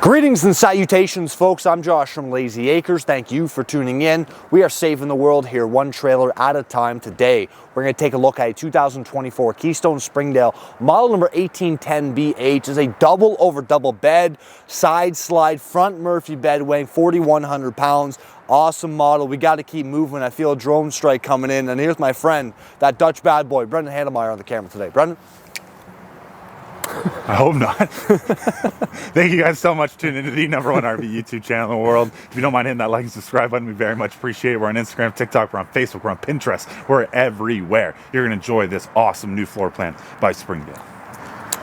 Greetings and salutations, folks. I'm Josh from Layzee Acres. Thank you for tuning in. We are saving the world here one trailer at a time today. We're going to take a look at a 2024 Keystone Springdale model number 1810BH. It's a double over double bed, side slide, front Murphy bed weighing 4,100 pounds. Awesome model. We got to keep moving. I feel a drone strike coming in. And here's my friend, that Dutch bad boy, Brendan Handelmeyer, on the camera today. Brendan? I hope not. Thank you guys so much for tuning into the #1 RV YouTube channel in the world. If you don't mind hitting that like and subscribe button, we very much appreciate it. We're on Instagram, TikTok, we're on Facebook, we're on Pinterest. We're everywhere. You're going to enjoy this awesome new floor plan by Springdale.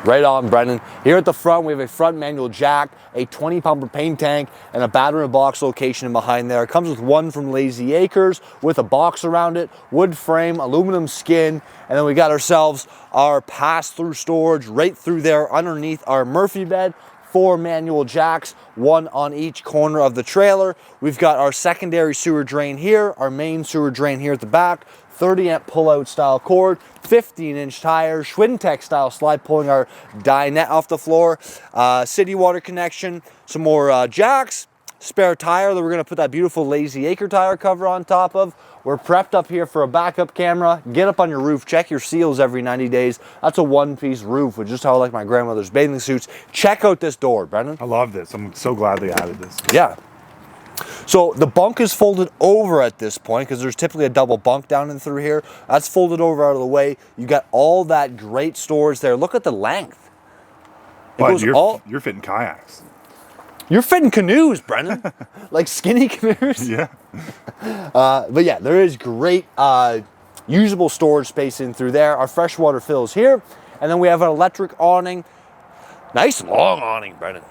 Right on, Brendan. Here at the front, we have a front manual jack, a 20-pump propane tank, and a battery box location behind there. It comes with one from Layzee Acres with a box around it, wood frame, aluminum skin, and then we got ourselves our pass-through storage right through there underneath our Murphy bed. 4 manual jacks, one on each corner of the trailer. We've got our secondary sewer drain here, our main sewer drain here at the back, 30-amp pull-out style cord, 15-inch tires, Schwintek style slide pulling our dinette off the floor, city water connection, some more jacks, spare tire that we're going to put that beautiful Layzee Acre tire cover on top of. We're prepped up here for a backup camera. Get up on your roof, check your seals every 90 days. That's a one-piece roof, which is just how I like my grandmother's bathing suits. Check out this door, Brendan. I love this. I'm so glad they added this. Yeah. So the bunk is folded over at this point because there's typically a double bunk down and through here. That's folded over out of the way. You got all that great storage there. Look at the length. But you're fitting kayaks. You're fitting canoes, Brendan. Like skinny canoes. Yeah. But yeah, there is great usable storage space in through there. Our freshwater fills here. And then we have an electric awning. Nice long awning, Brendan.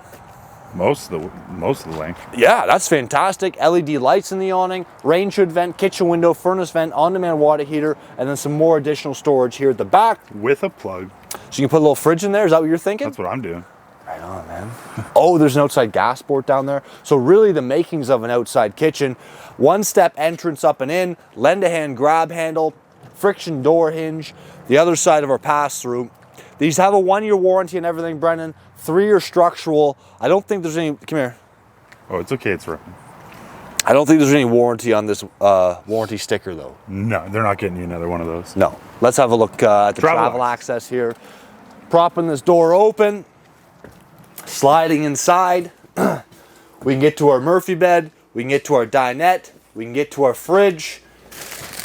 Most of the length. Yeah, that's fantastic. LED lights in the awning, rain should vent, kitchen window, furnace vent, on-demand water heater, and then some more additional storage here at the back. With a plug. So you can put a little fridge in there? Is that what you're thinking? That's what I'm doing. Right on, man. Oh, there's an outside gas port down there. So really the makings of an outside kitchen. One-step entrance up and in, lend-a-hand grab handle, friction door hinge, the other side of our pass-through. These have a 1-year warranty and everything, Brendan. 3-year structural. I don't think there's any, come here. Oh, it's okay, it's right. I don't think there's any warranty on this warranty sticker though. No, they're not getting you another one of those. No. Let's have a look at the travel access here. Propping this door open, sliding inside. We can get to our Murphy bed, we can get to our dinette, we can get to our fridge,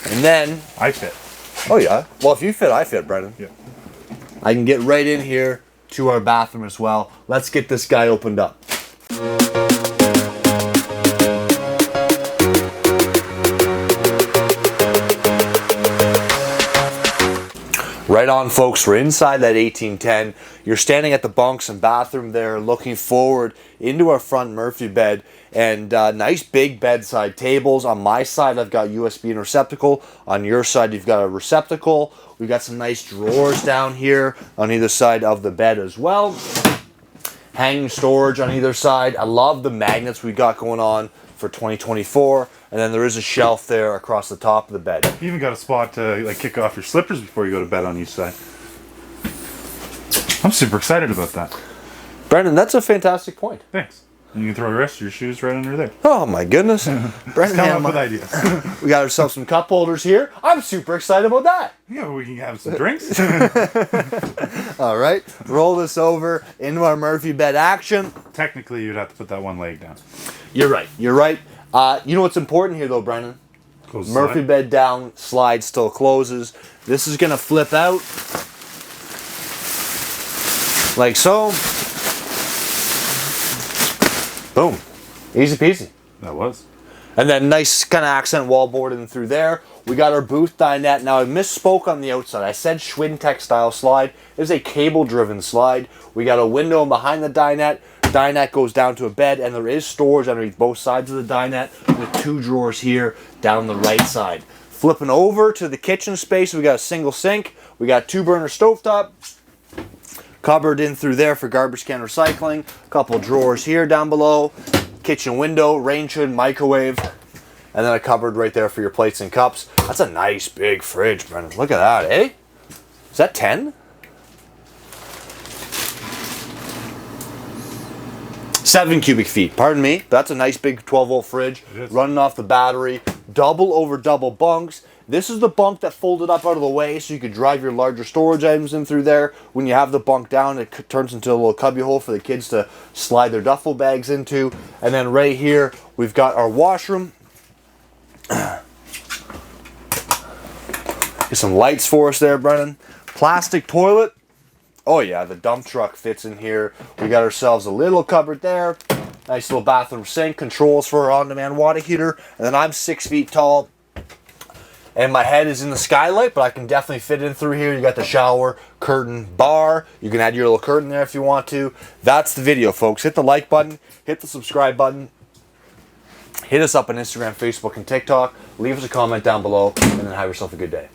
and then... I fit. Oh yeah. Well, if you fit, I fit, Brendan. Yeah. I can get right in here to our bathroom as well. Let's get this guy opened up. Right on, folks, we're inside that 1810. You're standing at the bunks and bathroom there looking forward into our front Murphy bed, and nice big bedside tables. On my side, I've got USB and receptacle. On your side, you've got a receptacle. We've got some nice drawers down here on either side of the bed as well. Hanging storage on either side. I love the magnets we got going on for 2024. And then there is a shelf there across the top of the bed. You even got a spot to like kick off your slippers before you go to bed on each side. I'm super excited about that. Brendan, that's a fantastic point. Thanks. And you can throw the rest of your shoes right under there. Oh my goodness. Brendan, come up with ideas. We got ourselves some cup holders here. I'm super excited about that. Yeah, we can have some drinks. All right, roll this over into our Murphy bed action. Technically, you'd have to put that one leg down. You're right. You're right. You know what's important here, though, Brendan? Close Murphy bed down, slide still closes. This is going to flip out like so. Boom. Easy peasy. That was. And then nice kind of accent wallboard in through there. We got our booth dinette. Now I misspoke on the outside. I said Schwintek style slide. It is a cable driven slide. We got a window behind the dinette. Dinette goes down to a bed, and there is storage underneath both sides of the dinette with 2 drawers here down the right side. Flipping over to the kitchen space, we got a single sink. We got 2-burner stovetop. Cupboard in through there for garbage can recycling. A couple drawers here down below. Kitchen window, rain hood, microwave. And then a cupboard right there for your plates and cups. That's a nice big fridge, Brendan. Look at that, eh? Is that 10? 7 cubic feet, pardon me. That's a nice big 12-volt fridge running off the battery. Double over double bunks. This is the bunk that folded up out of the way so you could drive your larger storage items in through there. When you have the bunk down, it turns into a little cubby hole for the kids to slide their duffel bags into. And then right here, we've got our washroom. Get some lights for us there, Brennan. Plastic toilet. Oh yeah, the dump truck fits in here. We got ourselves a little cupboard there. Nice little bathroom sink, controls for our on-demand water heater. And then I'm 6 feet tall. And my head is in the skylight, but I can definitely fit in through here. You got the shower, curtain, bar. You can add your little curtain there if you want to. That's the video, folks. Hit the like button. Hit the subscribe button. Hit us up on Instagram, Facebook, and TikTok. Leave us a comment down below, and then have yourself a good day.